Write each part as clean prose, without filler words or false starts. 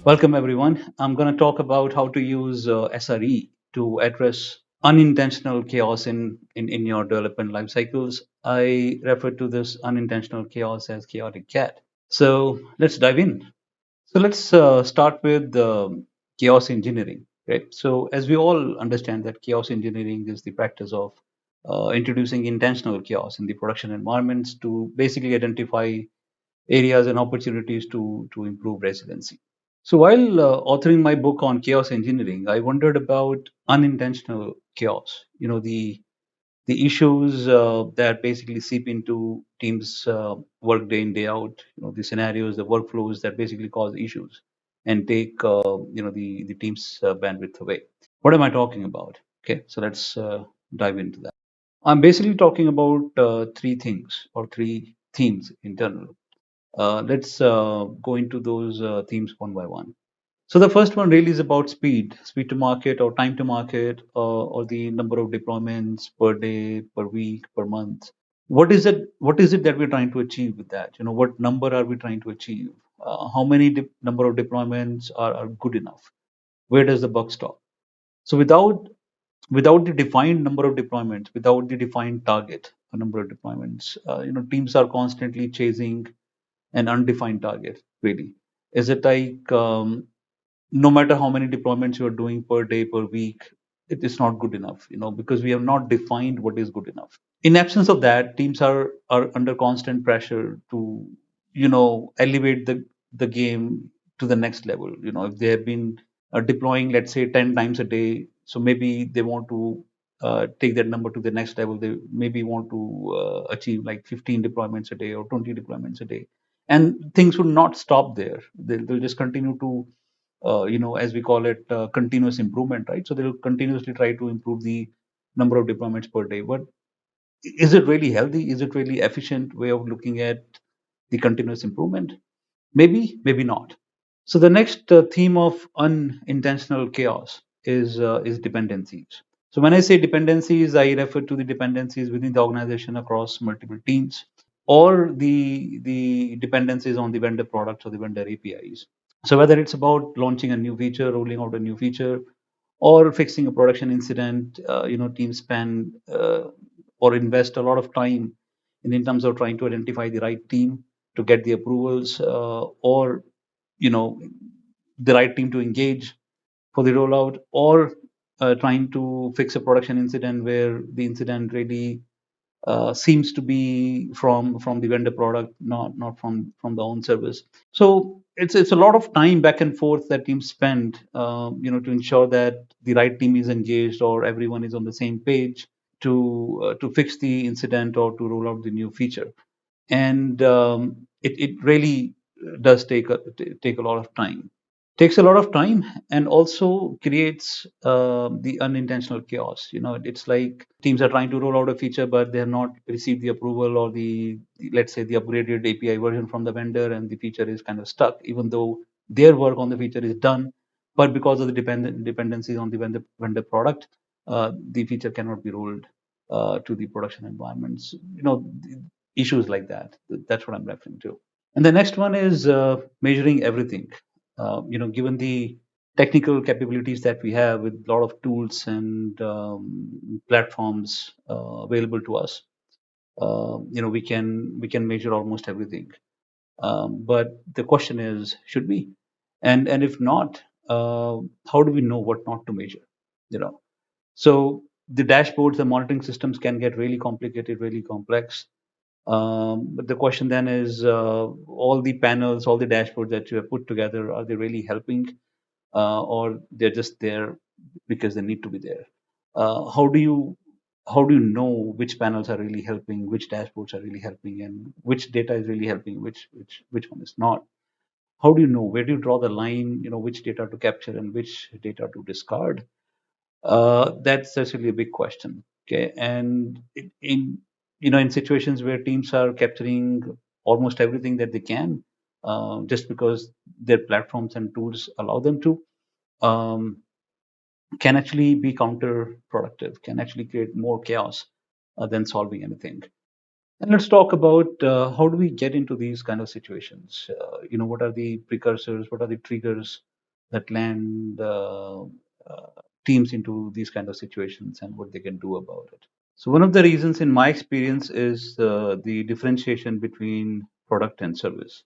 Welcome, everyone. I'm going to talk about how to use SRE to address unintentional chaos in your development life cycles. I refer to this unintentional chaos as chaotic cat. So let's dive in. So let's start with chaos engineering. Right. So as we all understand that chaos engineering is the practice of introducing intentional chaos in the production environments to basically identify areas and opportunities to improve resiliency. So while authoring my book on chaos engineering, I wondered about unintentional chaos. The issues that basically seep into teams' work day in day out. The scenarios, the workflows that basically cause issues and take the team's bandwidth away. What am I talking about? Okay, so let's dive into that. I'm basically talking about three things or three themes in general. Let's go into those themes one by one. So the first one really is about speed to market or time to market, or the number of deployments per day, per week, per month. What is it? What is it that we're trying to achieve with that? What number are we trying to achieve? How many number of deployments are good enough? Where does the buck stop? So without the defined number of deployments, without the defined target, a number of deployments, teams are constantly chasing an undefined target. Really, is it like no matter how many deployments you are doing per day, per week, it is not good enough, because we have not defined what is good enough. In absence of that, teams are under constant pressure to elevate the game to the next level. If they have been deploying, let's say, 10 times a day, so maybe they want to take that number to the next level. They maybe want to achieve like 15 deployments a day or 20 deployments a day, and things will not stop there. They'll just continue to as we call it, continuous improvement, right? So they'll continuously try to improve the number of deployments per day. But is it really healthy? Is it really efficient way of looking at the continuous improvement? Maybe not. So the next theme of unintentional chaos is dependencies. So when I say dependencies, I refer to the dependencies within the organization across multiple teams, or the dependencies on the vendor products or the vendor APIs. So whether it's about launching a new feature, rolling out a new feature, or fixing a production incident, teams spend or invest a lot of time in terms of trying to identify the right team to get the approvals, or you know the right team to engage for the rollout, or trying to fix a production incident where the incident really seems to be from the vendor product, not from the own service. So it's a lot of time back and forth that teams spend, to ensure that the right team is engaged or everyone is on the same page to fix the incident or to roll out the new feature. And it really does take a lot of time. Takes a lot of time and also creates the unintentional chaos. It's like teams are trying to roll out a feature, but they have not received the approval or let's say, the upgraded API version from the vendor, and the feature is kind of stuck, even though their work on the feature is done. But because of the dependencies on the vendor product, the feature cannot be rolled to the production environments. Issues like that. That's what I'm referring to. And the next one is measuring everything. Given the technical capabilities that we have with a lot of tools and platforms available to us, we can measure almost everything. But the question is, should we? And if not, how do we know what not to measure? You know, so the dashboards, the monitoring systems can get really complicated, really complex. But the question then is, all the panels, all the dashboards that you have put together, are they really helping, or they're just there because they need to be there? How do you know which panels are really helping, which dashboards are really helping, and which data is really helping, which one is not? How do you know? Where do you draw the line? Which data to capture and which data to discard? That's actually a big question. Okay, and in situations where teams are capturing almost everything that they can, just because their platforms and tools allow them to, um, can actually be counterproductive, can actually create more chaos than solving anything. And let's talk about how do we get into these kind of situations. What are the precursors? What are the triggers? that land teams into these kind of situations and what they can do about it. So one of the reasons, in my experience, is the differentiation between product and service,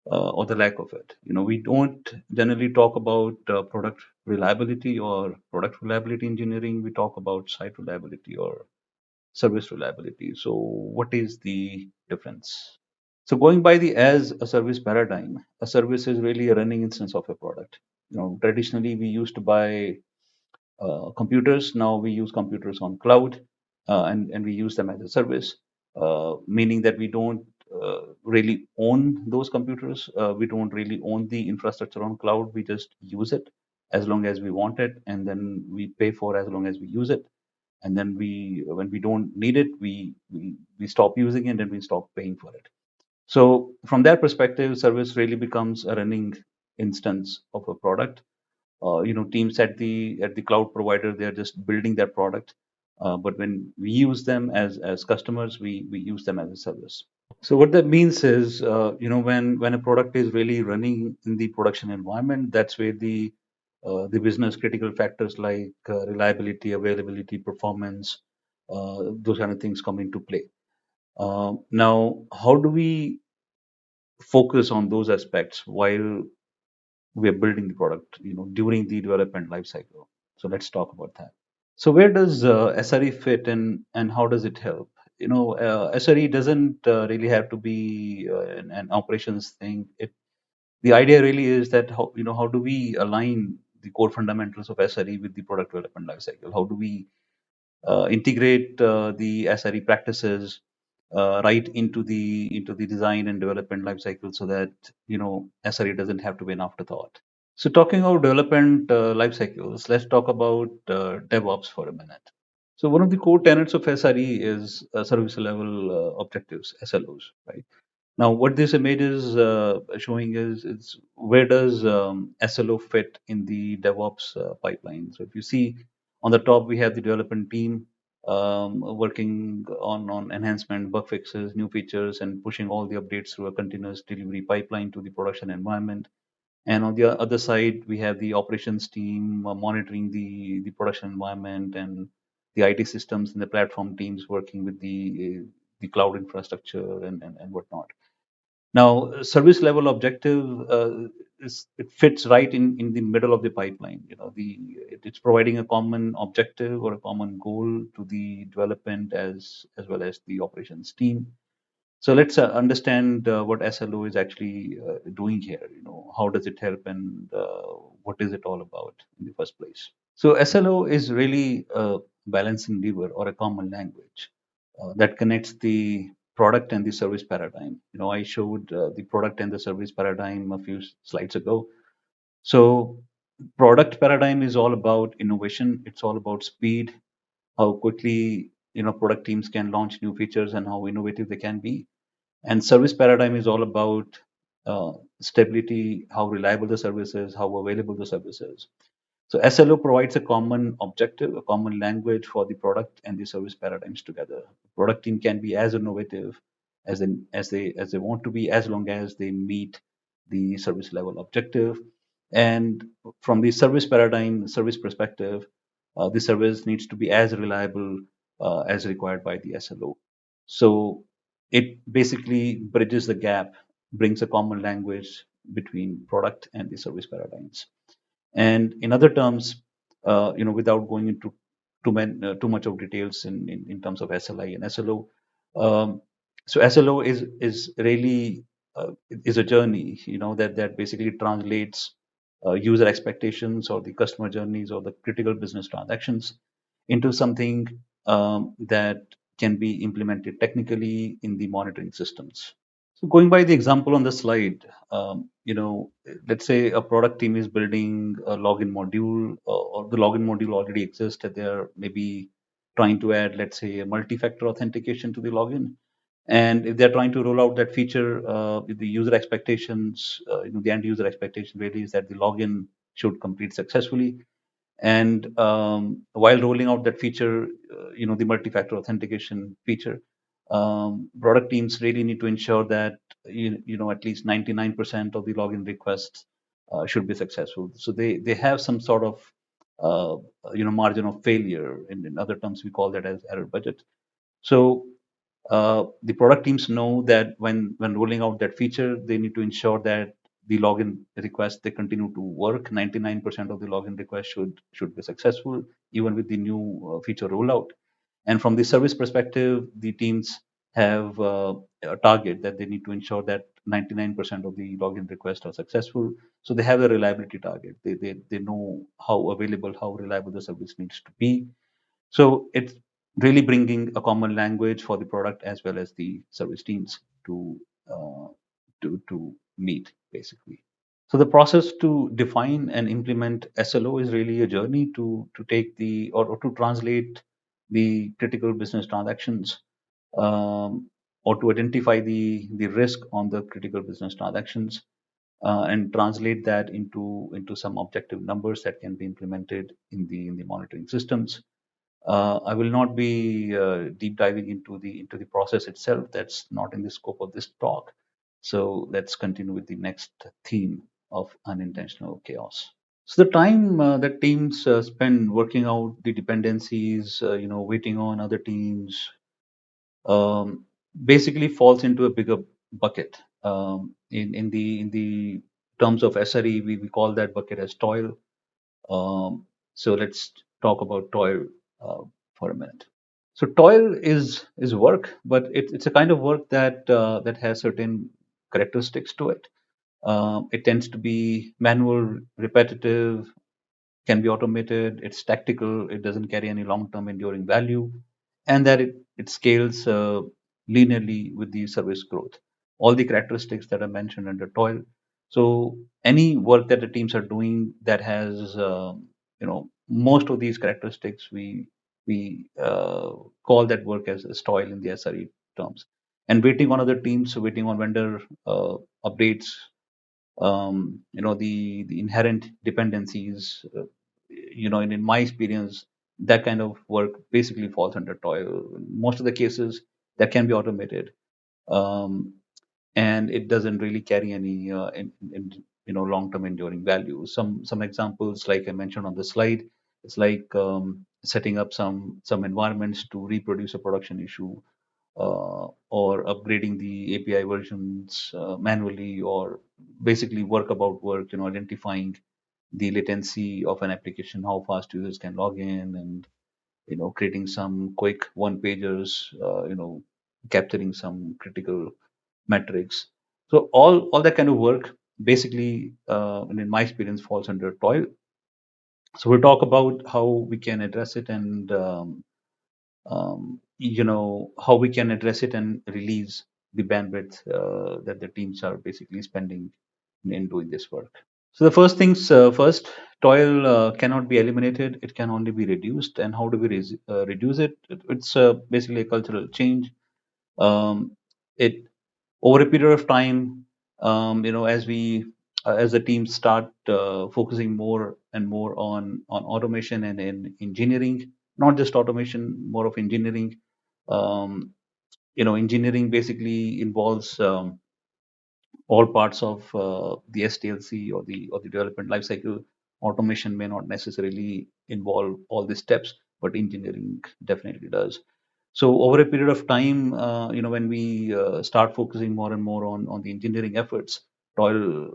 or the lack of it. We don't generally talk about product reliability or product reliability engineering. We talk about site reliability or service reliability. So what is the difference? So going by the as a service paradigm, a service is really a running instance of a product. Traditionally we used to buy computers. Now we use computers on cloud, and we use them as a service, meaning that we don't really own those computers. We don't really own the infrastructure on cloud. We just use it as long as we want it, and then we pay for as long as we use it. And then when we don't need it, we stop using it and we stop paying for it. So from that perspective, service really becomes a running instance of a product. Teams at the cloud provider, they're just building their product, but when we use them as customers, we use them as a service. So what that means is, when a product is really running in the production environment, that's where the business critical factors like reliability, availability, performance, those kind of things come into play. Now, how do we focus on those aspects while we are building the product, during the development life cycle? So let's talk about that. So where does SRE fit in, and how does it help? SRE doesn't really have to be an operations thing. The idea really is that how do we align the core fundamentals of SRE with the product development life cycle? How do we integrate the SRE practices right into the design and development life cycle, so that SRE doesn't have to be an afterthought? So talking about development life cycles, let's talk about DevOps for a minute. So one of the core tenets of SRE is service level objectives, SLOs, right? Now, what this image is showing is where does SLO fit in the DevOps pipeline? So if you see on the top, we have the development team working on enhancement, bug fixes, new features, and pushing all the updates through a continuous delivery pipeline to the production environment. And on the other side, we have the operations team monitoring the production environment, and the IT systems and the platform teams working with the cloud infrastructure and whatnot. Now, service level objective it fits right in the middle of the pipeline. It's providing a common objective or a common goal to the development as well as the operations team. So let's understand what SLO is actually doing here. How does it help, and what is it all about in the first place? So SLO is really a balancing lever or a common language that connects the product and the service paradigm. I showed the product and the service paradigm a few slides ago. So product paradigm is all about innovation. It's all about speed, how quickly product teams can launch new features and how innovative they can be. And service paradigm is all about stability, how reliable the service is, how available the service is. So SLO provides a common objective, a common language for the product and the service paradigms together. The product team can be as innovative as they want to be, as long as they meet the service level objective. And from the service paradigm, service perspective, the service needs to be as reliable as required by the SLO. So it basically bridges the gap, brings a common language between product and the service paradigms. And in other terms, without going into too much of details in terms of SLI and SLO, so SLO is really is a journey, that basically translates user expectations or the customer journeys or the critical business transactions into something that can be implemented technically in the monitoring systems. So going by the example on the slide, let's say a product team is building a login module, or the login module already exists, and they're maybe trying to add, let's say, a multi-factor authentication to the login. And if they're trying to roll out that feature, with the user expectations, the end user expectation really is that the login should complete successfully. And while rolling out that feature, the multi-factor authentication feature, product teams really need to ensure that at least 99% of the login requests should be successful. So they have some sort of uh, margin of failure. In other terms, we call that as error budget. So the product teams know that when rolling out that feature, they need to ensure that the login requests they continue to work. 99% of the login requests should be successful, even with the new feature rollout. And from the service perspective, the teams have a target that they need to ensure that 99% of the login requests are successful. So they have a reliability target. They know how available, how reliable the service needs to be. So it's really bringing a common language for the product as well as the service teams uh, to meet basically. So the process to define and implement SLO is really a journey to take the or to translate the critical business transactions, or to identify the risk on the critical business transactions, and translate that into some objective numbers that can be implemented in the monitoring systems. I will not be deep diving into the process itself. That's not in the scope of this talk. So let's continue with the next theme of unintentional chaos. So the time that teams spend working out the dependencies, waiting on other teams, um, basically falls into a bigger bucket. In the terms of SRE, we call that bucket as toil. So let's talk about toil uh, for a minute. So toil is work, but it's a kind of work that has certain characteristics to it. It tends to be manual, repetitive, can be automated. It's tactical. It doesn't carry any long-term enduring value, and that it scales linearly with the service growth. All the characteristics that are mentioned under toil. So any work that the teams are doing that has most of these characteristics, we call that work as toil in the SRE terms. And waiting on other teams, so waiting on vendor updates, the inherent dependencies, in my experience, that kind of work basically falls under toil. Most of the cases that can be automated, um, and it doesn't really carry any long-term enduring value. Some examples, like I mentioned on the slide, it's like setting up some environments to reproduce a production issue, or upgrading the API versions manually, or basically work about work, identifying the latency of an application, how fast users can log in, and creating some quick one pagers, capturing some critical metrics. So all that kind of work basically, and in my experience, falls under toil. So we'll talk about how we can address it, and how we can address it and release the bandwidth that the teams are basically spending in doing this work. So the first things first, toil cannot be eliminated; it can only be reduced. And how do we reduce it? It's basically a cultural change. It Over a period of time, as the teams start focusing more and more on automation and in engineering, not just automation, more of engineering. Um, Engineering basically involves all parts of the SDLC or the development lifecycle. Automation may not necessarily involve all the steps, but engineering definitely does. So over a period of time, when we start focusing more and more on the engineering efforts, toil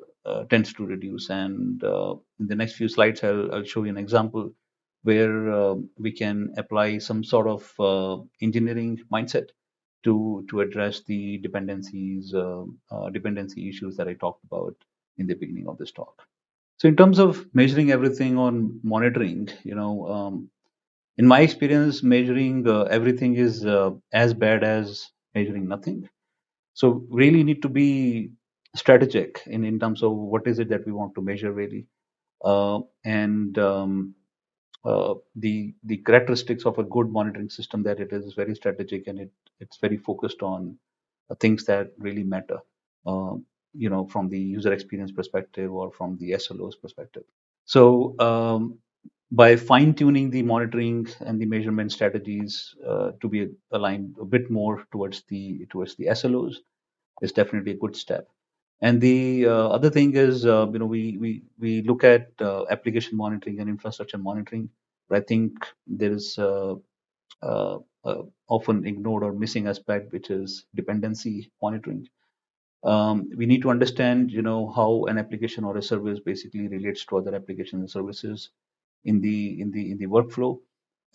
tends to reduce. And in the next few slides, I'll show you an example where we can apply some sort of engineering mindset to address the dependency issues that I talked about in the beginning of this talk. So in terms of measuring everything on monitoring, in my experience, measuring everything is as bad as measuring nothing. So really need to be strategic in terms of what is it that we want to measure really, and the characteristics of a good monitoring system, that it is very strategic, and it's very focused on things that really matter, from the user experience perspective or from the SLO's perspective. So by fine tuning the monitoring and the measurement strategies to be aligned a bit more towards the SLOs is definitely a good step. And the other thing is, we look at application monitoring and infrastructure monitoring. But I think there is uh, often ignored or missing aspect, which is dependency monitoring. We need to understand, how an application or a service basically relates to other applications and services in the workflow,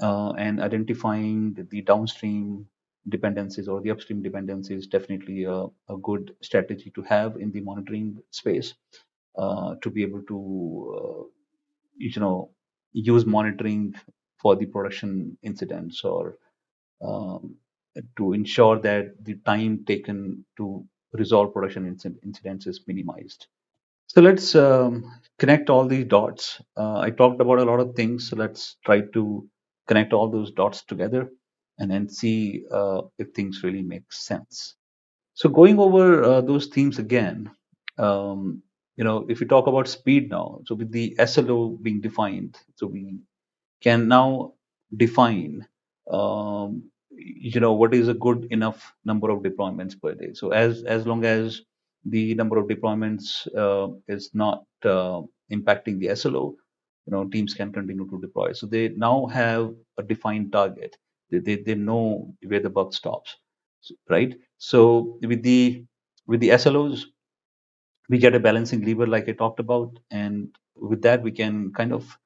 and identifying the downstream dependencies or the upstream dependencies, definitely a good strategy to have in the monitoring space, to be able to you know use monitoring for the production incidents, or um, to ensure that the time taken to resolve production incidents is minimized. So let's connect all these dots. I talked about a lot of things, so let's try to connect all those dots together and then see if things really make sense. So going over those themes again, if we talk about speed now, so with the SLO being defined, so we can now define what is a good enough number of deployments per day. So as long as the number of deployments is not impacting the SLO, teams can continue to deploy. So they now have a defined target. They know where the buck stops, right? So with the SLOs, we get a balancing lever like I talked about, and with that we can kind of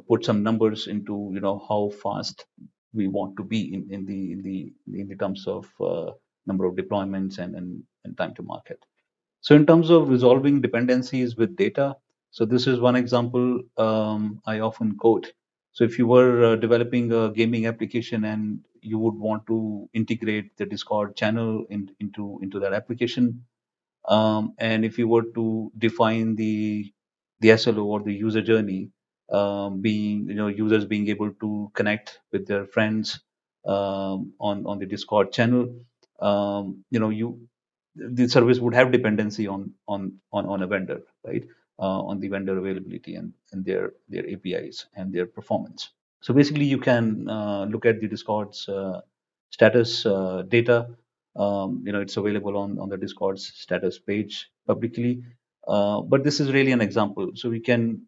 put some numbers into how fast we want to be in the terms of number of deployments and time to market. So in terms of resolving dependencies with data, so this is one example I often quote. So if you were developing a gaming application and you would want to integrate the Discord channel into that application, and if you were to define the SLO or the user journey, being users being able to connect with their friends on the Discord channel, you the service would have dependency on a vendor, right? On the vendor availability and their APIs and their performance. So basically, you can look at the Discord's status data. It's available on the Discord's status page publicly. But this is really an example. So you can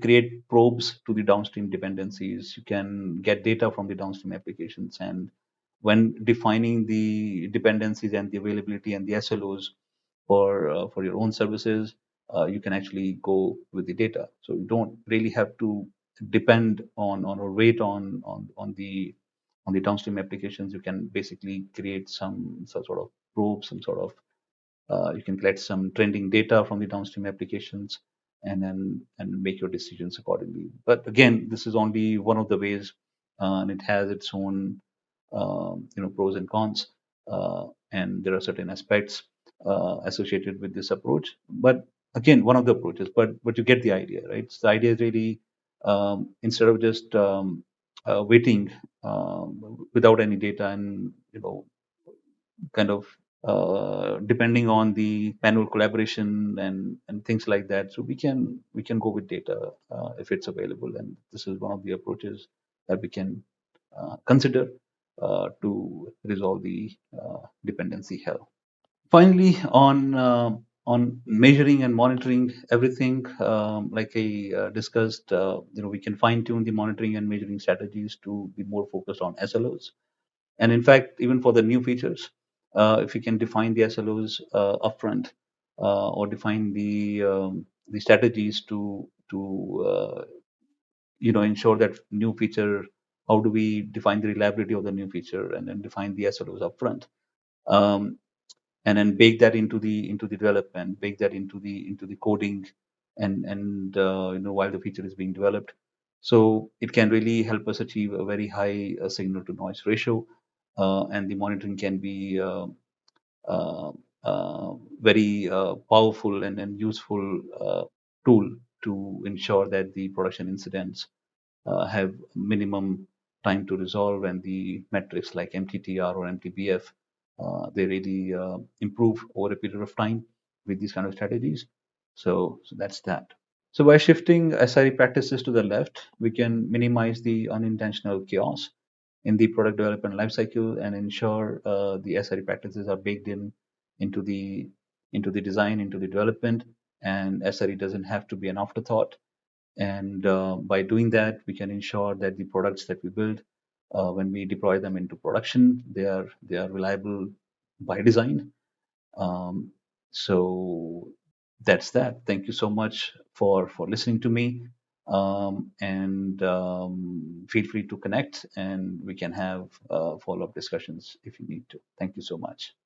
create probes to the downstream dependencies. You can get data from the downstream applications, and when defining the dependencies and the availability and the SLOs for your own services, you can actually go with the data. So you don't really have to depend on or wait on the downstream applications. You can basically create some sort of probe, some sort of you can collect some trending data from the downstream applications, and make your decisions accordingly. But again, this is only one of the ways, and it has its own pros and cons, and there are certain aspects associated with this approach. But again, one of the approaches, but you get the idea, right? So the idea is really, instead of just waiting without any data, and kind of depending on the manual collaboration and things like that. So we can go with data if it's available, and this is one of the approaches that we can consider to resolve the dependency hell. Finally, on measuring and monitoring everything, like I discussed, we can fine tune the monitoring and measuring strategies to be more focused on SLOs. And in fact, even for the new features, if you can define the SLOs upfront, or define the strategies to ensure that new feature, how do we define the reliability of the new feature, and then define the SLOs upfront, um, and then bake that into the development, bake that into the coding, and while the feature is being developed. So it can really help us achieve a very high signal to noise ratio, and the monitoring can be uh, very powerful and useful tool to ensure that the production incidents have minimum time to resolve, and the metrics like MTTR or MTBF, they really improve over a period of time with these kind of strategies. So that's that. So by shifting SRE practices to the left, we can minimize the unintentional chaos in the product development lifecycle and ensure the SRE practices are baked into the into the design, into the development, and SRE doesn't have to be an afterthought. And by doing that, we can ensure that the products that we build, when we deploy them into production, they are reliable by design. Um, so that's that. Thank you so much for listening to me. And feel free to connect, and we can have follow-up discussions if you need to. Thank you so much.